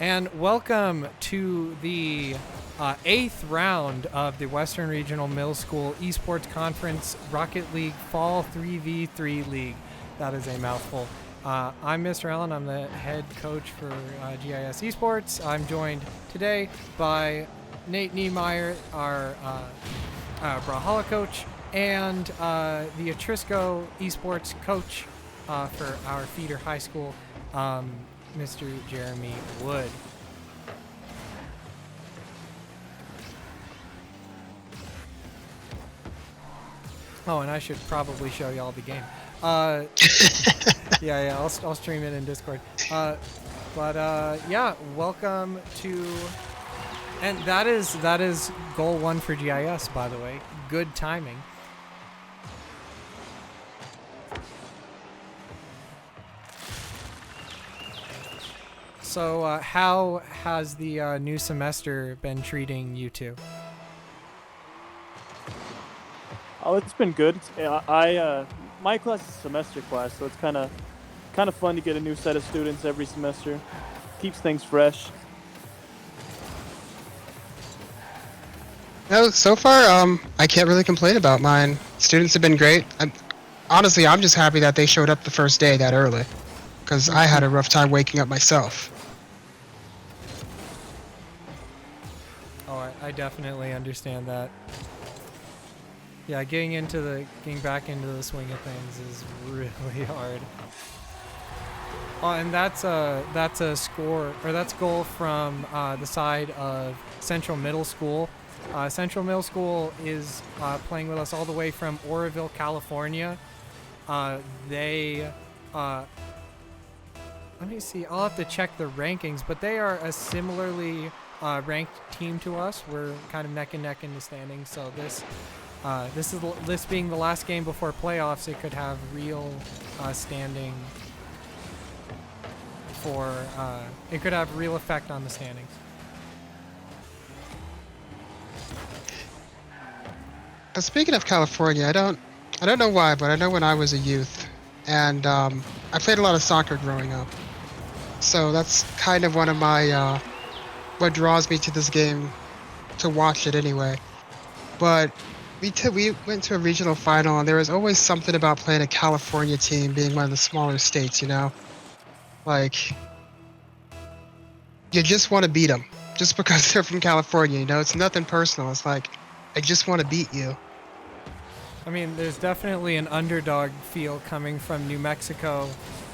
And welcome to the 8th round of the Western Regional Middle School Esports Conference Rocket League Fall 3v3 League. That is a mouthful. I'm Mr. Allen. I'm the head coach for GIS Esports. I'm joined today by Nate Niemeier, our Brawlhalla coach, and the Atrisco Esports coach for our feeder high school, Mr. Jeremy Wood. Oh, and I should probably show y'all the game. Yeah, I'll stream it in Discord. Yeah, welcome to, and that is goal 1 for GIS, by the way. Good timing. So, how has the new semester been treating you two? Oh, it's been good. My class is a semester class, so it's kind of fun to get a new set of students every semester. Keeps things fresh. No, so far, I can't really complain about mine. Students have been great. Honestly, I'm just happy that they showed up the first day that early, because I had a rough time waking up myself. Oh, I definitely understand that. Yeah, getting back into the swing of things is really hard. Oh, and that's a score, or that's goal from the side of Central Middle School. Central Middle School is playing with us all the way from Oroville, California. Let me see. I'll have to check the rankings, but they are a similarly ranked team to us. We're kind of neck and neck in the standings, so this being the last game before playoffs, it could have real standing for it could have real effect on the standings. But speaking of California, I don't know why, but I know when I was a youth, and I played a lot of soccer growing up, so that's kind of one of my what draws me to this game, to watch it anyway. But we went to a regional final, and there was always something about playing a California team being one of the smaller states, you know? Like, you just want to beat them, just because they're from California, you know? It's nothing personal. It's like, I just want to beat you. I mean, there's definitely an underdog feel coming from New Mexico.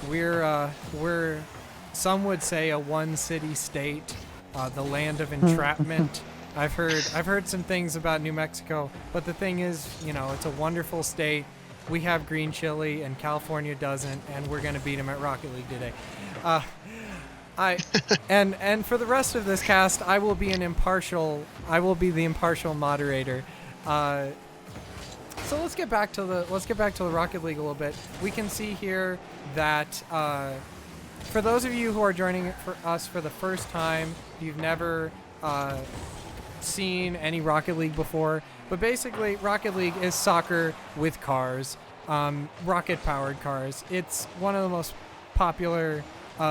We're some would say a one-city state, the land of entrapment. I've heard some things about New Mexico, but the thing is, you know, it's a wonderful state. We have green chili, and California doesn't, and we're gonna beat them at Rocket League today. And for the rest of this cast, I will be the impartial moderator. So let's get back to the Rocket League a little bit. We can see here that for those of you who are joining us for the first time, you've never seen any Rocket League before, but basically Rocket League is soccer with cars, rocket-powered cars. It's one of the most popular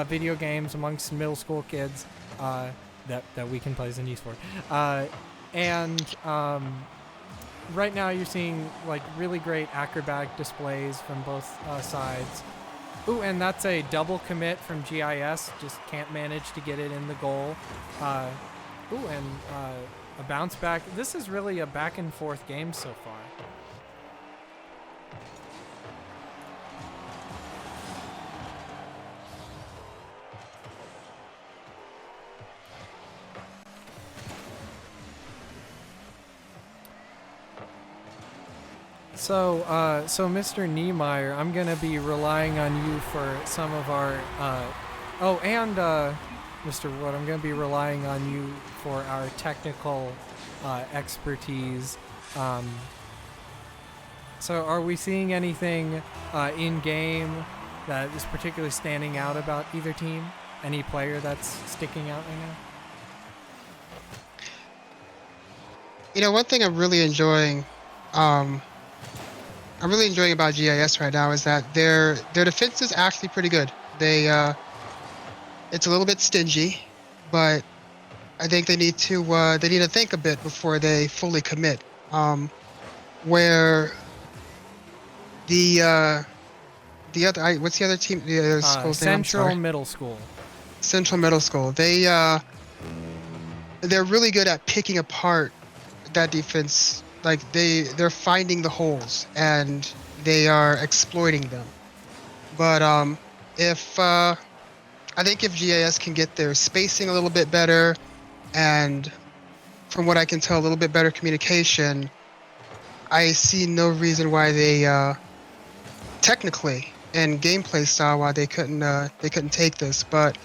video games amongst middle school kids that we can play as an esport. Right now you're seeing like really great acrobatic displays from both sides. Ooh, and that's a double commit from GIS. Just can't manage to get it in the goal. Ooh, and a bounce back. This is really a back and forth game so far. So Mr. Niemeier, I'm gonna be relying on you for some of our. Mr. Wood, I'm gonna be relying on you for our technical expertise. So, are we seeing anything in game that is particularly standing out about either team? Any player that's sticking out right now? You know, one thing I'm really enjoying I'm really enjoying about GIS right now is that their defense is actually pretty good. They it's a little bit stingy, but I think they need to think a bit before they fully commit. Where the other what's the other team? The other school's name? I'm Central sorry. Middle School. Central Middle School. They're really good at picking apart that defense. Like they're finding the holes and they are exploiting them. But if I think if GIS can get their spacing a little bit better, and from what I can tell, a little bit better communication, I see no reason why they technically and gameplay style why they couldn't take this. But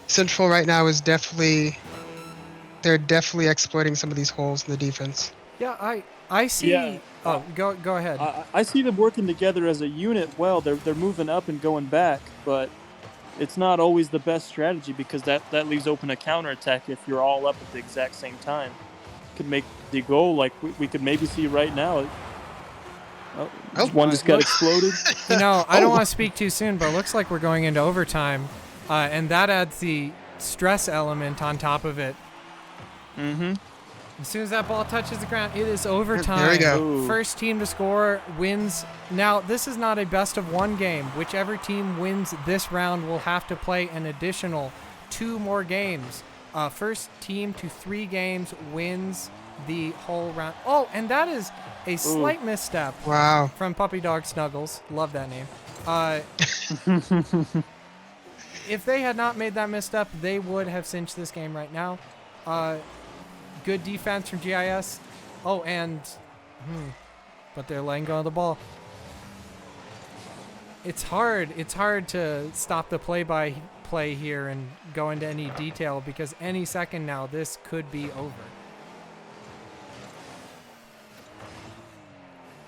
Central right now is they're definitely exploiting some of these holes in the defense. Yeah, I see. Yeah. Oh, go ahead. I see them working together as a unit well. They're moving up and going back, but it's not always the best strategy because that leaves open a counterattack if you're all up at the exact same time. Could make the goal like we could maybe see right now. One just got exploded. I don't want to speak too soon, but it looks like we're going into overtime, and that adds the stress element on top of it. Mm-hmm. As soon as that ball touches the ground, it is overtime. There we go. Ooh. First team to score wins. Now, this is not a best of one game. Whichever team wins this round will have to play an additional 2 more games. First team to 3 games wins the whole round. Oh, and that is a slight misstep. Wow. From Puppy Dog Snuggles. Love that name. If they had not made that misstep, they would have cinched this game right now. Good defense from GIS. Oh, and but they're letting go of the ball. It's hard to stop the play-by-play here and go into any detail because any second now this could be over.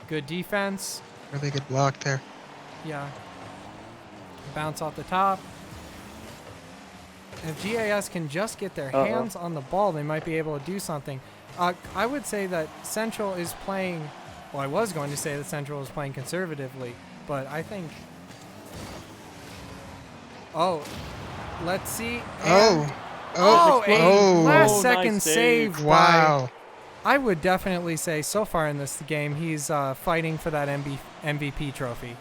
Good defense. Really good block there. Yeah. Bounce off the top. If GIS can just get their hands on the ball, they might be able to do something. I would say that Central is playing... Well, I was going to say that Central is playing conservatively, but I think... Oh, let's see. And last second nice save. Wow. I would definitely say so far in this game, he's fighting for that MVP trophy.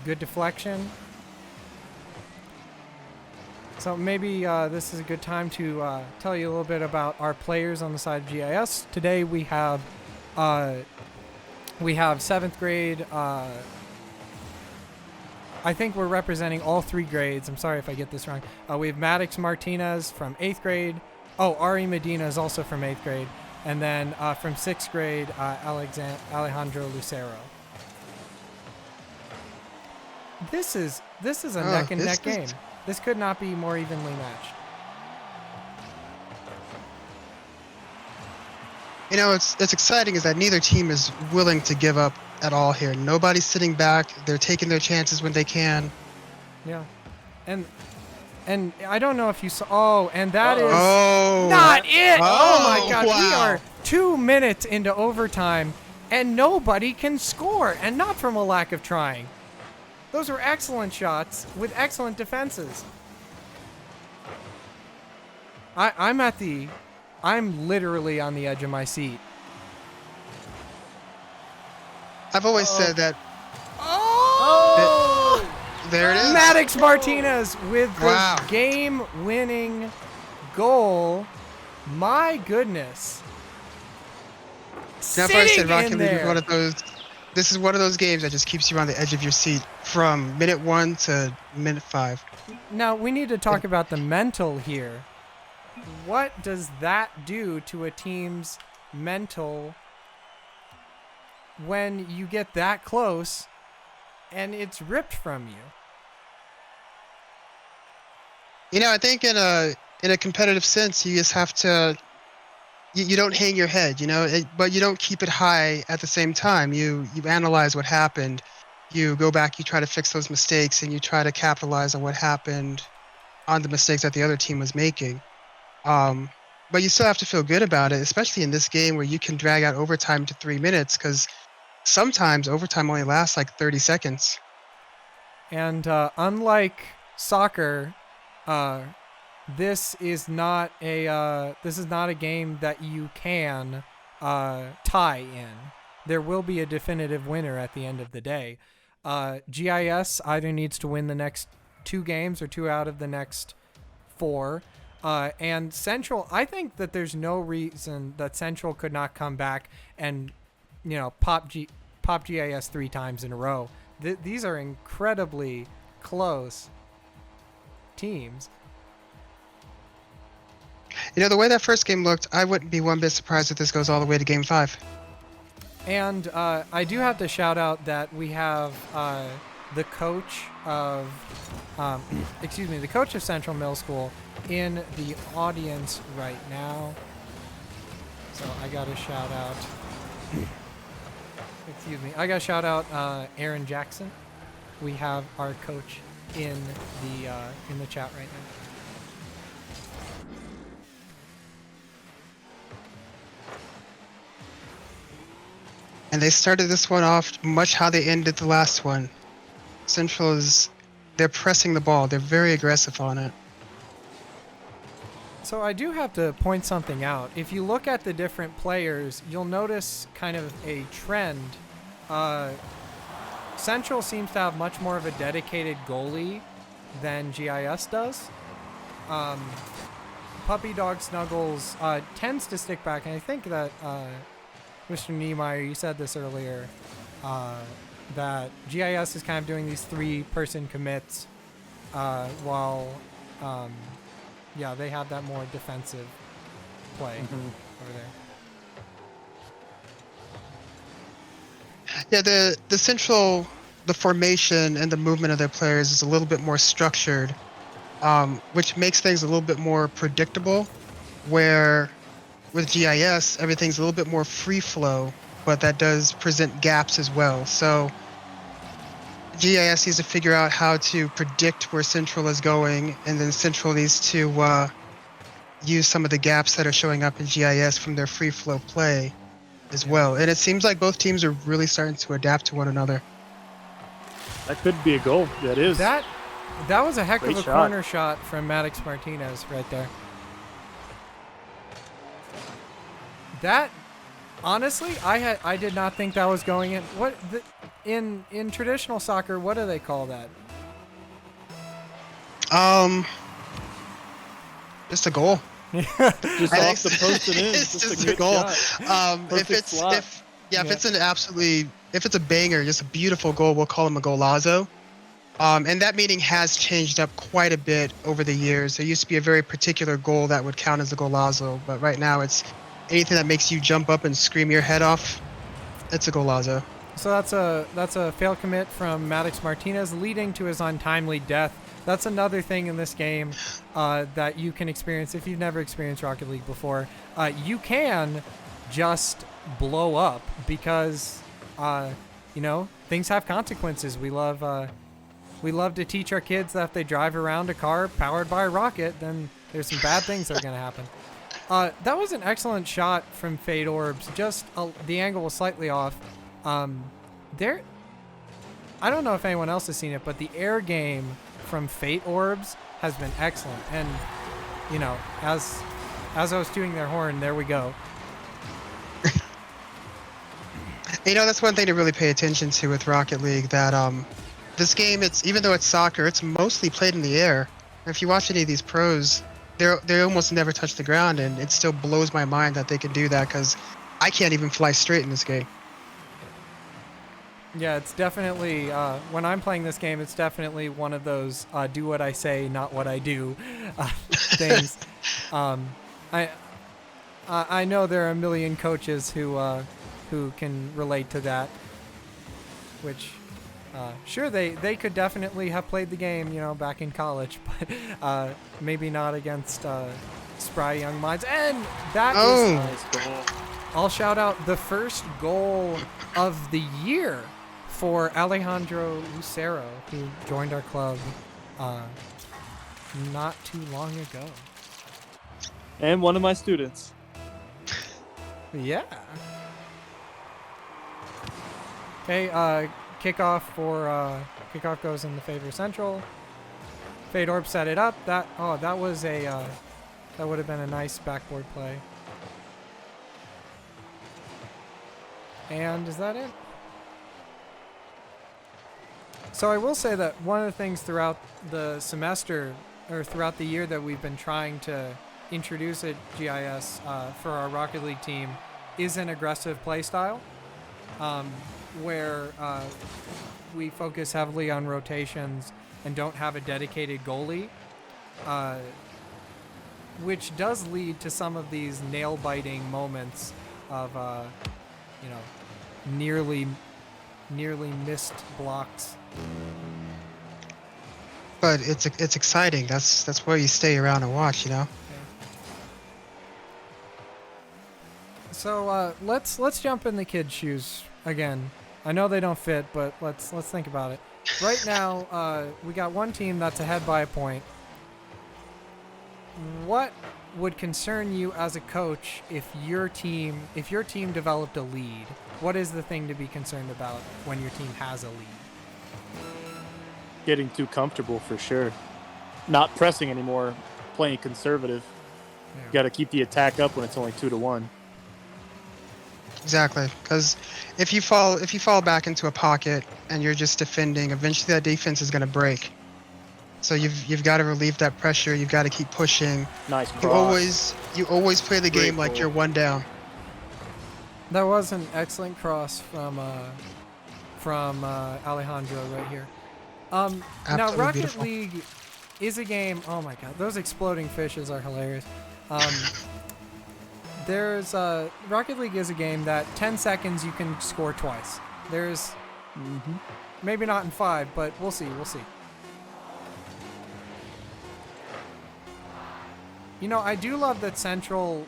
Good deflection. So maybe this is a good time to tell you a little bit about our players on the side of GIS. Today we have 7th grade. I think we're representing all 3 grades. I'm sorry if I get this wrong. We have Maddox Martinez from 8th grade. Oh, Ari Medina is also from 8th grade. And then from 6th grade, Alejandro Lucero. This is a neck and neck game. This could not be more evenly matched. You know, it's exciting is that neither team is willing to give up at all here. Nobody's sitting back. They're taking their chances when they can. Yeah. And I don't know if you saw... Oh, and that is Oh. not it! Oh my God. Wow. We are 2 minutes into overtime, and nobody can score, and not from a lack of trying. Those were excellent shots with excellent defenses. I'm literally on the edge of my seat. I've always said that. Oh! There it is. Maddox Martinez with the Wow. game-winning goal. My goodness. Now, if I said Sitting Rocket in League is there. one of those. This is one of those games that just keeps you on the edge of your seat from minute 1 to minute 5. Now, we need to talk about the mental here. What does that do to a team's mental when you get that close and it's ripped from you? You know, I think in a competitive sense, you just have to. You don't hang your head, you know, but you don't keep it high at the same time. You analyze what happened. You go back, you try to fix those mistakes, and you try to capitalize on what happened on the mistakes that the other team was making. but you still have to feel good about it, especially in this game where you can drag out overtime to 3 minutes, because sometimes overtime only lasts like 30 seconds. And unlike soccer, this is not a game that you can tie in. There will be a definitive winner at the end of the day. GIS either needs to win the next 2 games or 2 out of the next 4. And Central, I think that there's no reason that Central could not come back and, pop GIS 3 times in a row. These are incredibly close teams. The way that first game looked, I wouldn't be one bit surprised if this goes all the way to Game 5. And I do have to shout out that we have the coach of, the coach of Central Middle School in the audience right now. So I got to shout out. I got to shout out Aaron Jackson. We have our coach in the chat right now. And they started this one off much how they ended the last one. Central they're pressing the ball. They're very aggressive on it. So I do have to point something out. If you look at the different players, you'll notice kind of a trend. Central seems to have much more of a dedicated goalie than GIS does. Puppy Dog Snuggles tends to stick back, and I think that Mr. Niemeier, you said this earlier, that GIS is kind of doing these 3-person commits while they have that more defensive play over there. Yeah, the Central, the formation and the movement of their players is a little bit more structured, which makes things a little bit more predictable, where with GIS, everything's a little bit more free flow, but that does present gaps as well. So GIS needs to figure out how to predict where Central is going, and then Central needs to use some of the gaps that are showing up in GIS from their free flow play as well. And it seems like both teams are really starting to adapt to one another. That could be a goal. That is. That was a heck of a Great corner shot from Maddox Martinez right there. That, honestly, I did not think that was going in. In traditional soccer, what do they call that? Just a goal. Just off the post and in. It's just just a a goal. shot. If it's a banger, just a beautiful goal, we'll call him a golazo. And that meaning has changed up quite a bit over the years. There used to be a very particular goal that would count as a golazo, but right now it's anything that makes you jump up and scream your head off. It's a golazo. So that's a fail commit from Maddox Martinez, leading to his untimely death. That's another thing in this game that you can experience if you've never experienced Rocket League before. You can just blow up because things have consequences. We love to teach our kids that if they drive around a car powered by a rocket, then there's some bad things that are going to happen. That was an excellent shot from Fade Orbs. Just the angle was slightly off. I don't know if anyone else has seen it, but the air game from Fate Orbs has been excellent. And, as I was tooting their horn, there we go. That's one thing to really pay attention to with Rocket League, that this game, even though it's soccer, it's mostly played in the air. And if you watch any of these pros, they almost never touch the ground, and it still blows my mind that they can do that, because I can't even fly straight in this game. Yeah, it's definitely, when I'm playing this game, it's definitely one of those do what I say, not what I do things. I know there are a million coaches who can relate to that, which, sure, they could definitely have played the game, back in college, but maybe not against spry young minds. And that was Nice goal. I'll shout out the first goal of the year for Alejandro Lucero, who joined our club not too long ago. And one of my students. Yeah. Okay, kickoff goes in the favor of Central. Fedorp set it up. That was that would have been a nice backboard play. And is that it? So I will say that one of the things throughout the semester or throughout the year that we've been trying to introduce at GIS for our Rocket League team is an aggressive play style, where we focus heavily on rotations and don't have a dedicated goalie, which does lead to some of these nail-biting moments of, nearly missed blocks. But it's exciting. That's where you stay around and watch, you know. Okay. So let's jump in the kids' shoes again. I know they don't fit, but let's think about it. Right now, we got one team that's ahead by a point. What would concern you as a coach if your team developed a lead? What is the thing to be concerned about when your team has a lead? Getting too comfortable for sure. Not pressing anymore, playing conservative. Yeah. You got to keep the attack up when it's only 2-1. Exactly, because if you fall back into a pocket and you're just defending, eventually that defense is going to break. So you've got to relieve that pressure. You've got to keep pushing. Nice cross. You always play the game like you're one down. That was an excellent cross from Alejandro right here. Now Absolutely Rocket beautiful. League is a game. Oh my God, those exploding fishes are hilarious. There's Rocket League is a game that 10 seconds you can score twice. There's maybe not in 5, but we'll see. You know, I do love that Central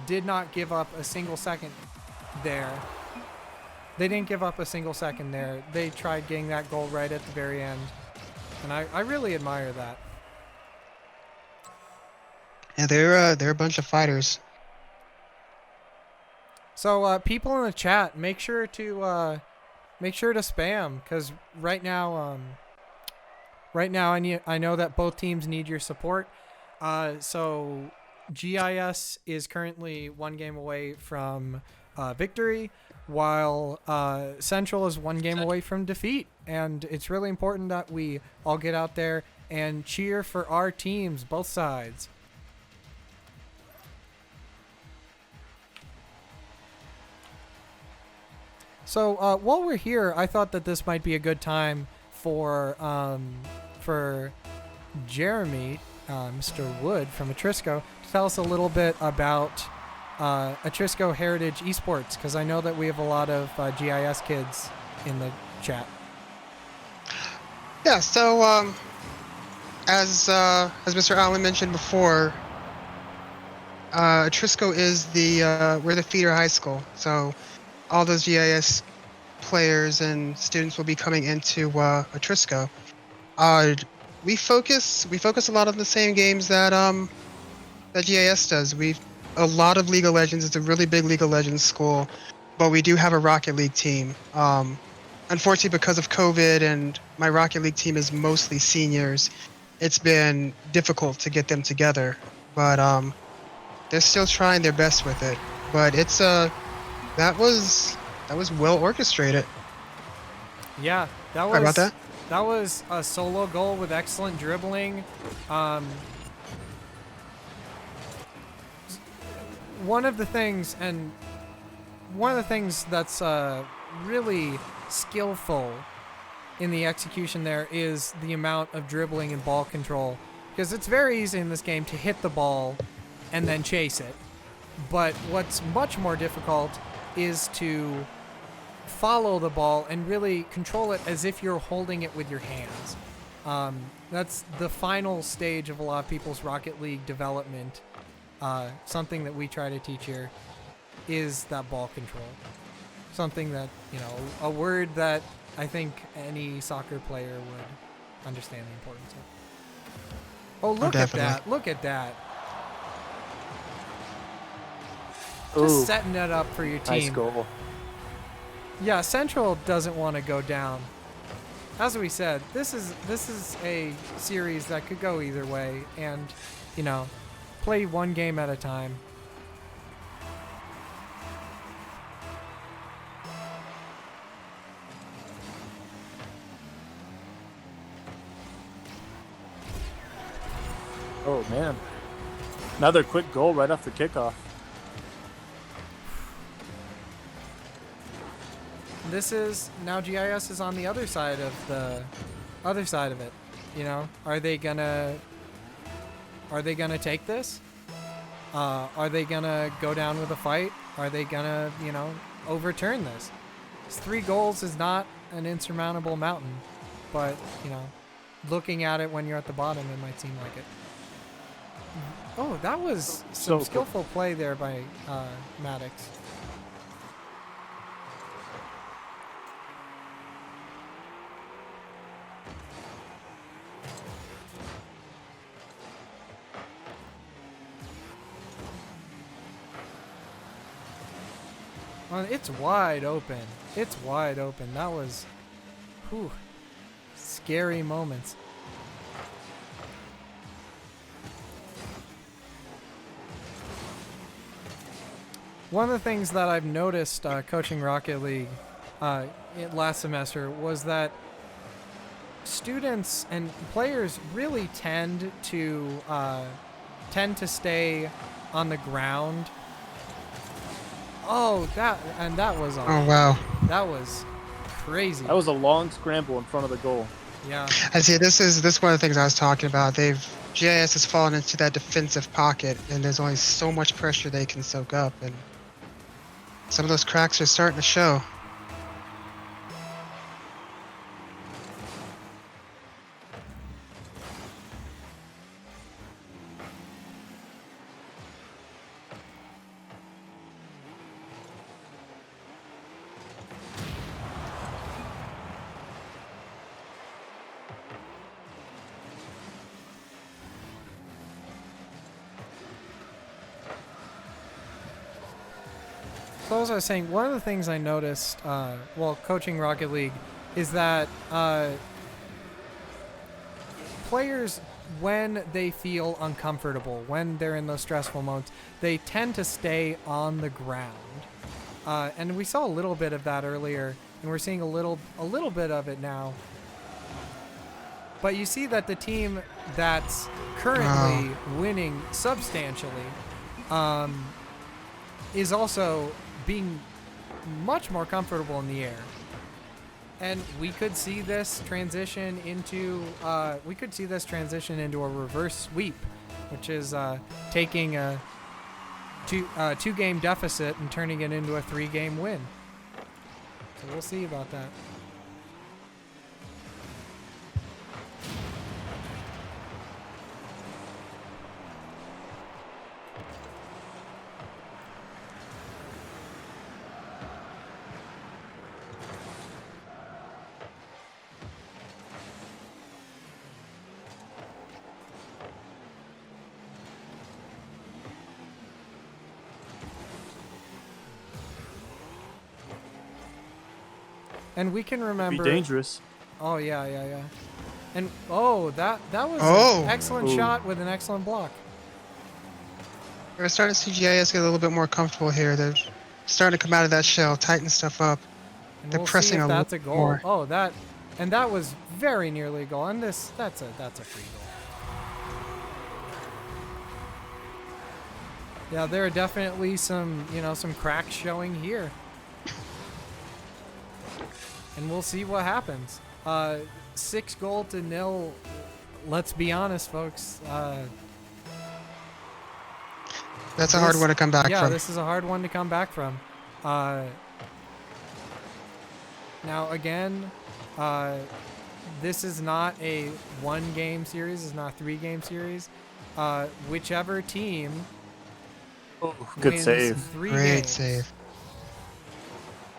did not give up a single second there. They didn't give up a single second there. They tried getting that goal right at the very end. And I really admire that. Yeah, they're a bunch of fighters. So people in the chat, make sure to spam, because right now I know that both teams need your support. So GIS is currently 1 game away from victory, while Central is 1 game away from defeat. And it's really important that we all get out there and cheer for our teams, both sides. So while we're here, I thought that this might be a good time for Jeremy, Mr. Wood from Atrisco, to tell us a little bit about Atrisco Heritage Esports, because I know that we have a lot of GIS kids in the chat. Yeah. So as Mr. Allen mentioned before, Atrisco is we're the feeder high school. So all those GIS players and students will be coming into Atrisco. We focus a lot on the same games that GIS does. We've a lot of League of Legends. It's a really big League of Legends school, but we do have a Rocket League team. Unfortunately, because of COVID and my Rocket League team is mostly seniors, it's been difficult to get them together. But they're still trying their best with it. But it's that was well orchestrated. Yeah, that was. Sorry about that. That was a solo goal with excellent dribbling. One of the things that's really skillful in the execution there is the amount of dribbling and ball control, because it's very easy in this game to hit the ball and then chase it. But what's much more difficult is to follow the ball and really control it as if you're holding it with your hands. That's the final stage of a lot of people's Rocket League development. Something that we try to teach here is that ball control. Something that, a word that I think any soccer player would understand the importance of. Oh, look at that. Look at that. Just setting it up for your team. Nice goal. Yeah, Central doesn't want to go down. As we said, this is a series that could go either way, and play one game at a time. Oh man, another quick goal right off the kickoff. This is now GIS is on the other side of it. Are they gonna take this? Are they gonna go down with a fight? Are they gonna overturn this? 3 goals is not an insurmountable mountain, but looking at it when you're at the bottom, it might seem like it. Oh, that was some skillful play there by Maddox. It's wide open. It's wide open. That was, scary moments. One of the things that I've noticed coaching Rocket League last semester was that students and players really tend to stay on the ground. Oh, that was Oh wow. That was crazy. That was a long scramble in front of the goal. Yeah. I see. This is one of the things I was talking about. GIS has fallen into that defensive pocket, and there's only so much pressure they can soak up, and some of those cracks are starting to show. So as I was saying, one of the things I noticed while coaching Rocket League is that players, when they feel uncomfortable, when they're in those stressful moments, they tend to stay on the ground. And we saw a little bit of that earlier, and we're seeing a little bit of it now. But you see that the team that's currently winning substantially is also being much more comfortable in the air. And we could see this transition into a reverse sweep, which is taking a two-game deficit and turning it into a 3-game win. So we'll see about that. And we can remember. Be dangerous. Oh yeah. And that was an excellent shot with an excellent block. We're starting to see GIS get a little bit more comfortable here. They're starting to come out of that shell, tighten stuff up. And They're we'll pressing see if a that's a little goal. more. Oh, that was very nearly a goal. And that's a free goal. Yeah, there are definitely some cracks showing here. And we'll see what happens. 6-0. Let's be honest, folks. That's a hard one to come back from. Yeah, this is a hard one to come back from. Now, again, this is not a 1-game series. It's not a 3-game series. Whichever team Good wins save. 3 Great games. save.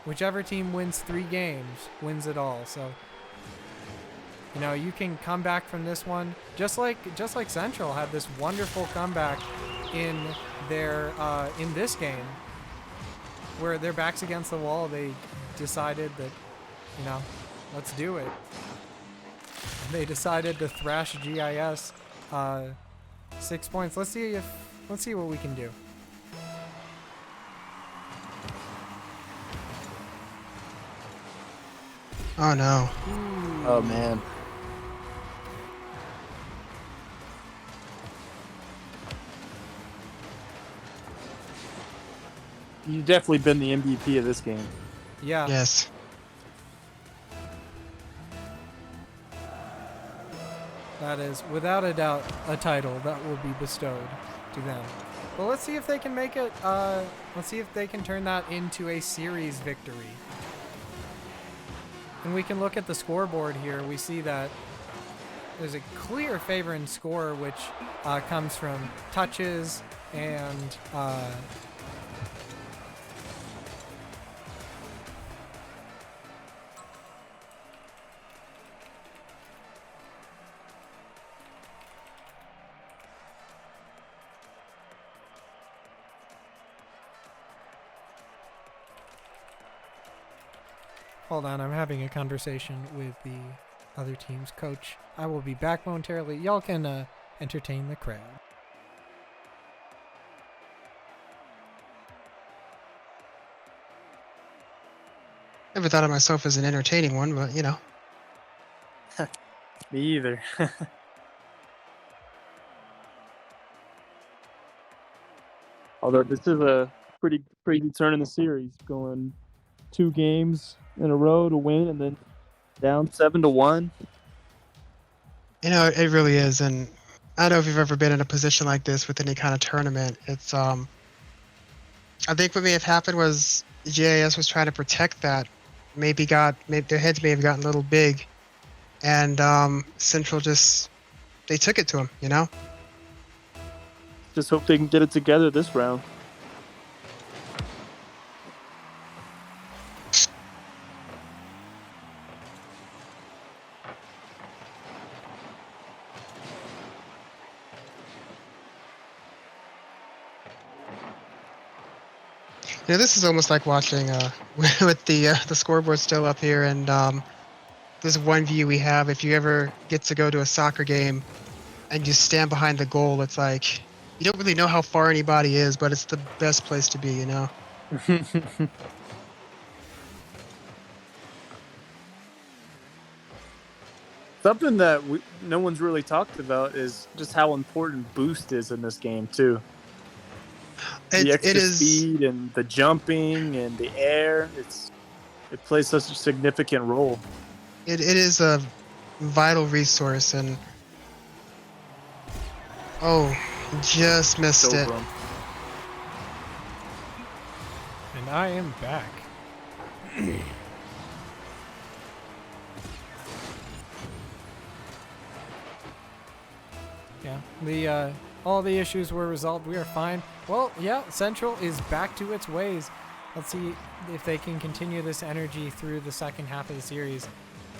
Whichever team wins 3 games wins it all. So, you can come back from this one, just like Central had this wonderful comeback in their in this game, where their backs against the wall, they decided that, let's do it. They decided to thrash GIS 6 points. Let's see what we can do. Oh no. Oh man. You've definitely been the MVP of this game. Yeah. Yes. That is, without a doubt, a title that will be bestowed to them. But let's see if they can make it, let's see if they can turn that into a series victory. And we can look at the scoreboard here. We see that there's a clear favor in score, which comes from touches and hold on, I'm having a conversation with the other team's coach. I will be back momentarily. Y'all can entertain the crowd. Never thought of myself as an entertaining one, but Me either. Although this is a pretty crazy turn in the series, going 2 games in a row to win and then down 7-1. it really is. And I don't know if you've ever been in a position like this with any kind of tournament. It's I think what may have happened was GIS was trying to protect that. Maybe their heads may have gotten a little big, and Central they took it to them. Just hope they can get it together this round. This is almost like watching with the scoreboard still up here, and there's one view we have. If you ever get to go to a soccer game and you stand behind the goal, it's like you don't really know how far anybody is, but it's the best place to be. Something that no one's really talked about is just how important boost is in this game too. The extra speed and the jumping and the air, it plays such a significant role. It is a vital resource, and just missed it. And I am back. Yeah, all the issues were resolved. We are fine. Well, yeah, Central is back to its ways. Let's see if they can continue this energy through the second half of the series.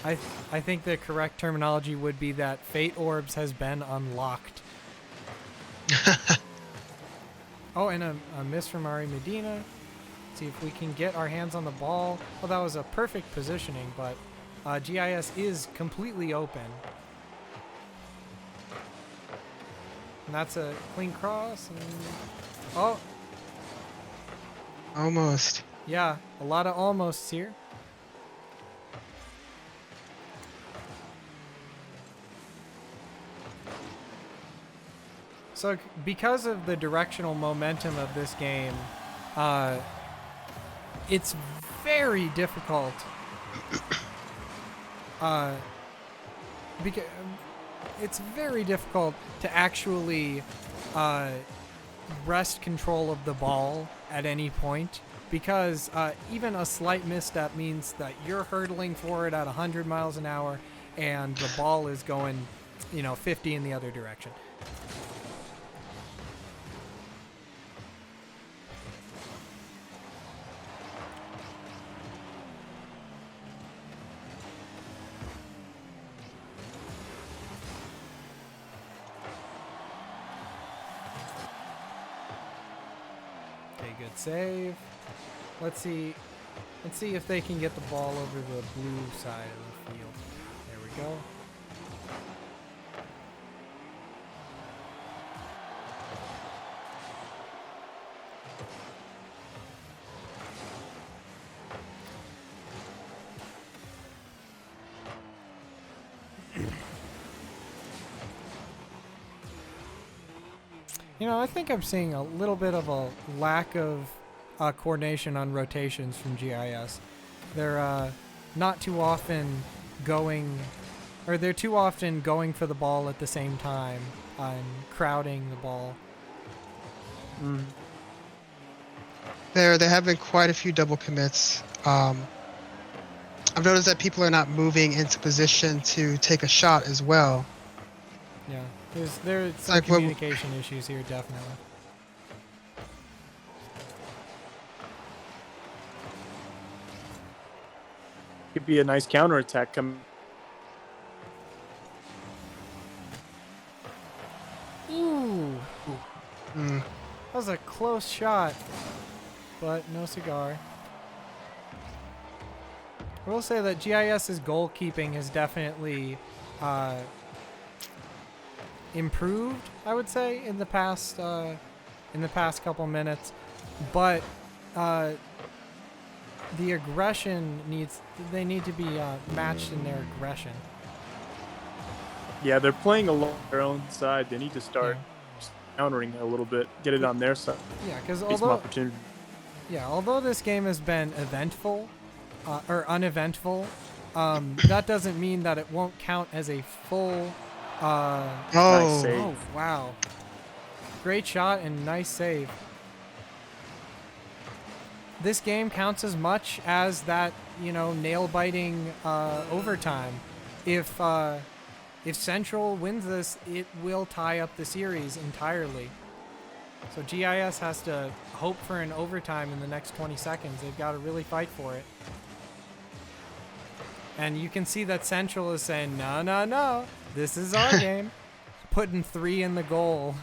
I think the correct terminology would be that Fate Orbs has been unlocked. Oh, and a miss from Ari Medina. Let's see if we can get our hands on the ball. Well, that was a perfect positioning, but GIS is completely open. And that's a clean cross. And Almost. Yeah, a lot of almosts here. So because of the directional momentum of this game, it's very difficult. Because it's very difficult to actually wrest control of the ball at any point, because even a slight misstep means that you're hurtling forward at 100 miles an hour and the ball is going 50 in the other direction. Okay, good save. Let's see if they can get the ball over the blue side of the field. There we go. You know, I think I'm seeing a little bit of a lack of coordination on rotations from GIS. They're not too often going, or they're too often going for the ball at the same time and crowding the ball. There have been quite a few double commits. I've noticed that people are not moving into position to take a shot as well. Yeah, there's some Like what- communication issues here, definitely. Could be a nice counterattack coming. Ooh, Mm. that was a close shot, but no cigar. I will say that GIS's goalkeeping has definitely improved, I would say, in the past couple minutes, but the aggression they need to be matched in their aggression. Yeah, they're playing along their own side. They need to start countering a little bit, get it on their side. Yeah, because Get some opportunity. although this game has been eventful or uneventful, that doesn't mean that it won't count as a full. Nice save. Oh wow! Great shot and nice save. This game counts as much as that, nail-biting overtime. If Central wins this, it will tie up the series entirely. So GIS has to hope for an overtime in the next 20 seconds. They've got to really fight for it. And you can see that Central is saying, no, this is our game. Putting 3 in the goal.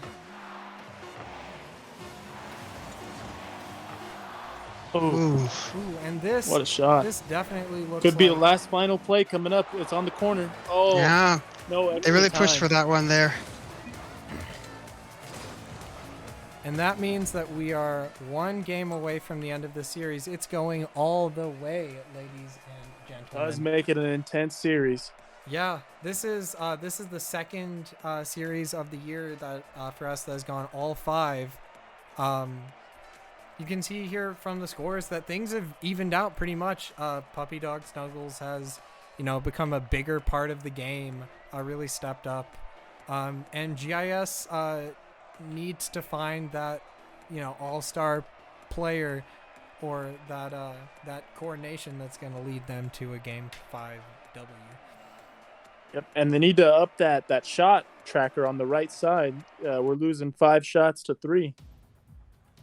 Oh, Ooh. And this, what a shot. this definitely looks Could be the like, last final play coming up. It's on the corner. Oh, Yeah, no. they really pushed time. for that one there. and that means that we are 1 game away from the end of the series. It's going all the way, ladies and gentlemen. Does make it an intense series. Yeah, this is the second series of the year that for us that has gone all 5. You can see here from the scores that things have evened out pretty much. Puppy Dog Snuggles has, become a bigger part of the game. Really stepped up, and GIS needs to find that, all-star player or that coordination that's going to lead them to a Game 5 W. Yep, and they need to up that shot tracker on the right side. We're losing 5 shots to 3.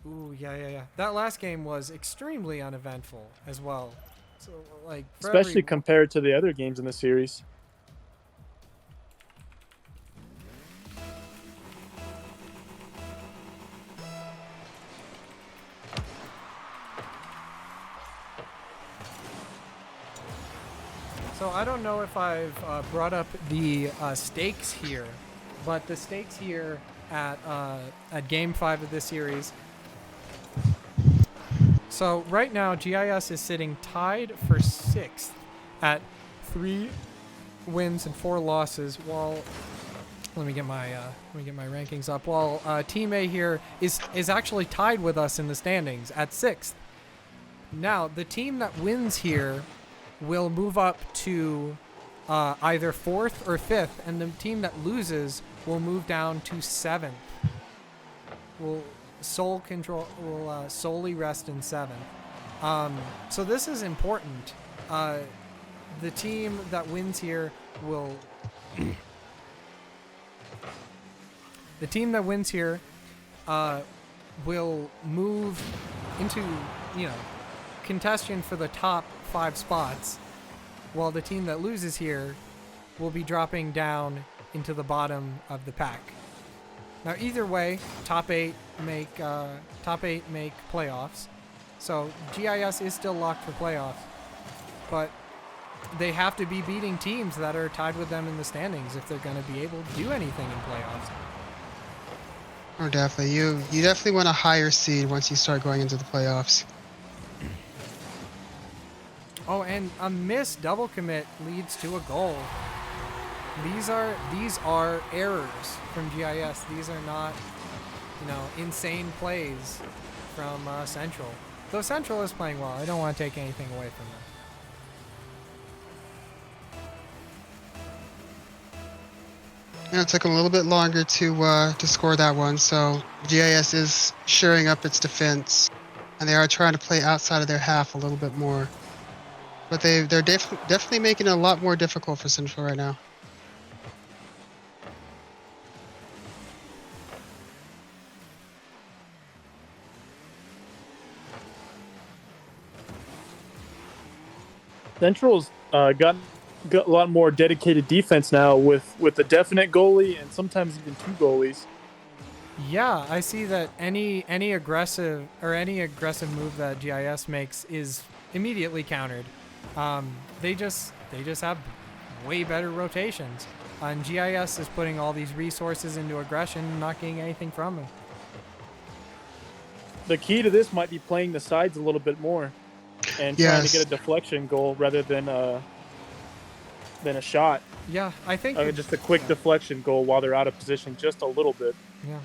Ooh, yeah. That last game was extremely uneventful as well. So, like, for Especially compared to the other games in the series. So I don't know if I've brought up the stakes here, but the stakes here at Game 5 of this series. So right now, GIS is sitting tied for 6th at 3 wins and 4 losses. While let me get my rankings up. While Team A here is actually tied with us in the standings at 6th. Now the team that wins here will move up to either 4th or 5th, and the team that loses will move down to 7th. Will solely rest in 7th. So this is important. The team that wins here will will move into contention for the top 5 spots, while the team that loses here will be dropping down into the bottom of the pack. Now, either way, top 8 make playoffs. So GIS is still locked for playoffs, but they have to be beating teams that are tied with them in the standings if they're going to be able to do anything in playoffs. Oh, definitely. You definitely want a higher seed once you start going into the playoffs. Oh, and a missed double commit leads to a goal. These are errors from GIS. These are not, insane plays from Central. Though Central is playing well, I don't want to take anything away from them. It took them a little bit longer to score that one, so GIS is shoring up its defense, and they are trying to play outside of their half a little bit more. But they're definitely making it a lot more difficult for Central right now. Central's got a lot more dedicated defense now with a definite goalie and sometimes even two goalies. Yeah, I see that any aggressive move that GIS makes is immediately countered. They just have way better rotations, and GIS is putting all these resources into aggression and not getting anything from them. The key to this might be playing the sides a little bit more and trying to get a deflection goal rather than a shot. Yeah, I think just a quick deflection goal while they're out of position just a little bit. Yeah.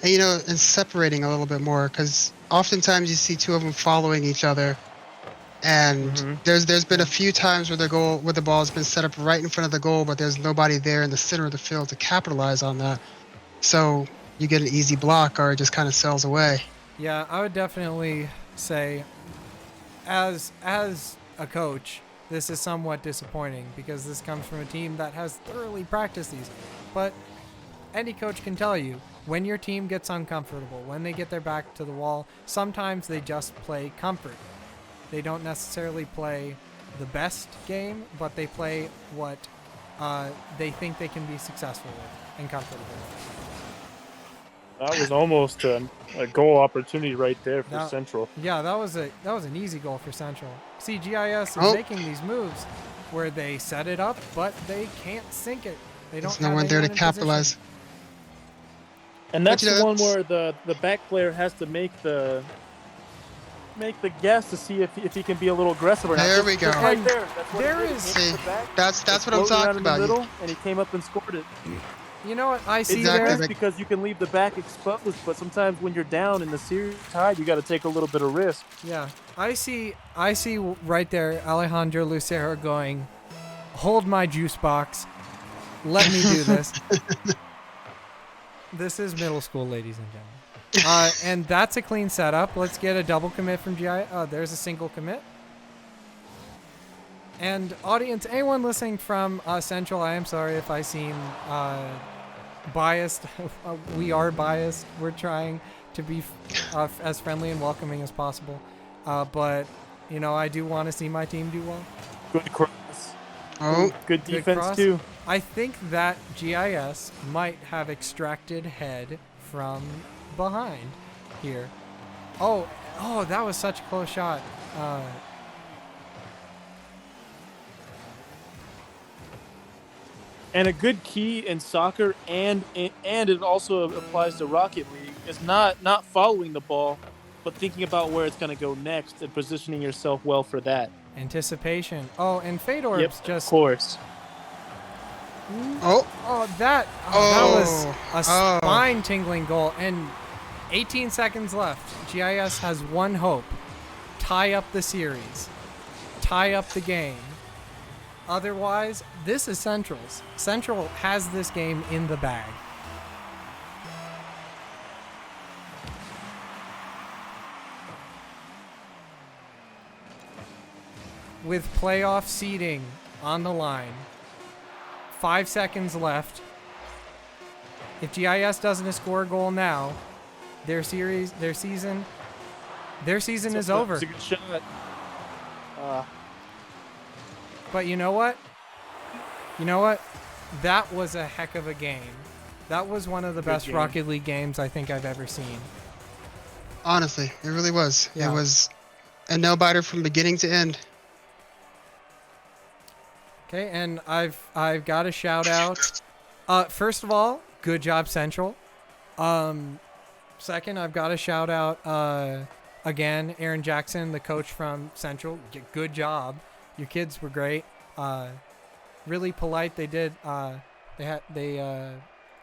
And, and separating a little bit more, because oftentimes you see two of them following each other, and there's been a few times where the ball has been set up right in front of the goal, but there's nobody there in the center of the field to capitalize on that. So you get an easy block, or it just kind of sails away. Yeah, I would definitely say, as a coach, this is somewhat disappointing because this comes from a team that has thoroughly practiced these. But any coach can tell you, when your team gets uncomfortable, when they get their back to the wall, sometimes they just play comfort. They don't necessarily play the best game, but they play what they think they can be successful with and comfortable with. That was almost a goal opportunity right there for Central. Yeah, that was an easy goal for Central. See, GIS is making these moves where they set it up, but they can't sink it. They don't. There's no one there to capitalize. And that's the one where the back player has to make the guess to see if he can be a little aggressive or not. There we go. Right there. That's what I'm talking about. Middle, and he came up and scored it. You know what I see exactly. there? Because you can leave the back exposed, but sometimes when you're down in the series tied, you got to take a little bit of risk. Yeah, I see right there Alejandro Lucero going, hold my juice box, let me do this. This is middle school, ladies and gentlemen. And that's a clean setup. Let's get a double commit from GI. There's a single commit. And audience, anyone listening from Central, I am sorry if I seem biased. We are biased. We're trying to be as friendly and welcoming as possible. But, I do want to see my team do well. Good cross. Oh, good defense, too. I think that GIS might have extracted head from behind here. Oh, that was such a close shot. And a good key in soccer, and it also applies to Rocket League, is not following the ball, but thinking about where it's going to go next and positioning yourself well for that. Anticipation. Oh, and Fade Orbs just... Of course. That was a spine-tingling goal. And 18 seconds left. GIS has one hope. Tie up the series. Tie up the game. Otherwise, this is Central's. Central has this game in the bag. With playoff seeding on the line, 5 seconds left. If GIS doesn't score a goal now, their season is over. It's a good shot. But you know what? That was a heck of a game. That was one of the best Rocket League games I think I've ever seen. Honestly, it really was. Yeah. A no-biter from beginning to end. Okay, and I've got a shout out. First of all, good job Central. Second, I've got a shout out again, Aaron Jackson, the coach from Central. Good job. Your kids were great. Really polite. They did. They had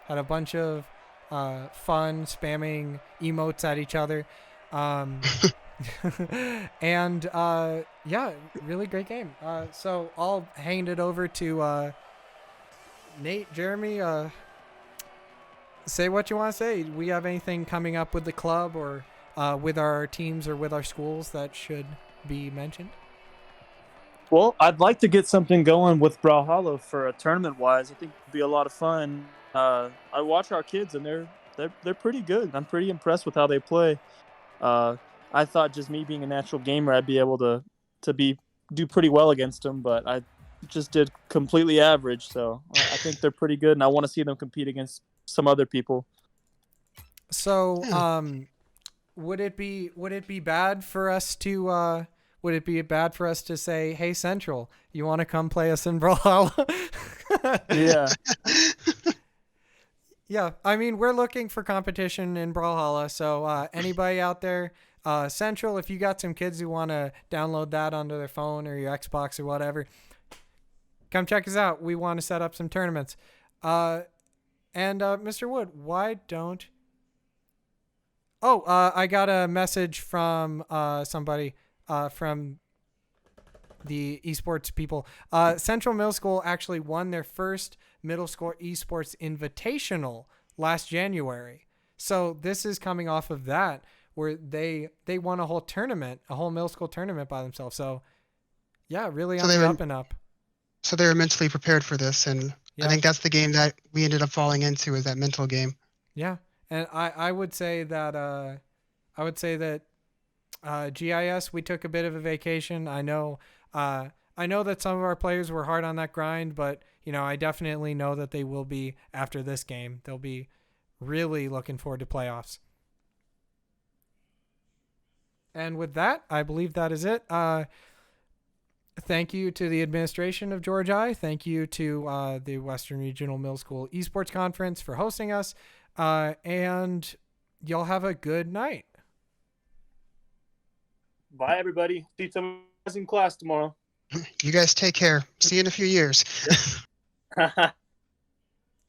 a bunch of fun spamming emotes at each other. And yeah, really great game. So I'll hand it over to Nate, Jeremy. Say what you want to say. We have anything coming up with the club or with our teams or with our schools that should be mentioned? Well, I'd like to get something going with Brawlhalla for a tournament-wise. I think it'd be a lot of fun. I watch our kids, and they're pretty good. I'm pretty impressed with how they play. I thought just me being a natural gamer, I'd be able to do pretty well against them, but I just did completely average. So I think they're pretty good, and I want to see them compete against some other people. So, would it be bad for us to would it be bad for us to say, "Hey Central, you want to come play us in Brawlhalla?" Yeah. Yeah, I mean, we're looking for competition in Brawlhalla, so anybody out there, Central, if you got some kids who want to download that onto their phone or your Xbox or whatever, come check us out. We want to set up some tournaments. And Mr. Wood, why don't... Oh, I got a message from somebody from the esports people. Central Middle School actually won their first middle school esports invitational last January. So this is coming off of that, where they won a whole tournament, a whole middle school tournament by themselves. So yeah, really on the up and up. So they were mentally prepared for this, and Yeah. I think that's the game that we ended up falling into, is that mental game. Yeah, and I would say that GIS, we took a bit of a vacation. I know that some of our players were hard on that grind, but I definitely know that they will be after this game. They'll be really looking forward to playoffs. And with that, I believe that is it. Thank you to the administration of George I. Thank you to the Western Regional Middle School Esports Conference for hosting us. And y'all have a good night. Bye, everybody. See some guys in class tomorrow. You guys take care. See you in a few years. Yep.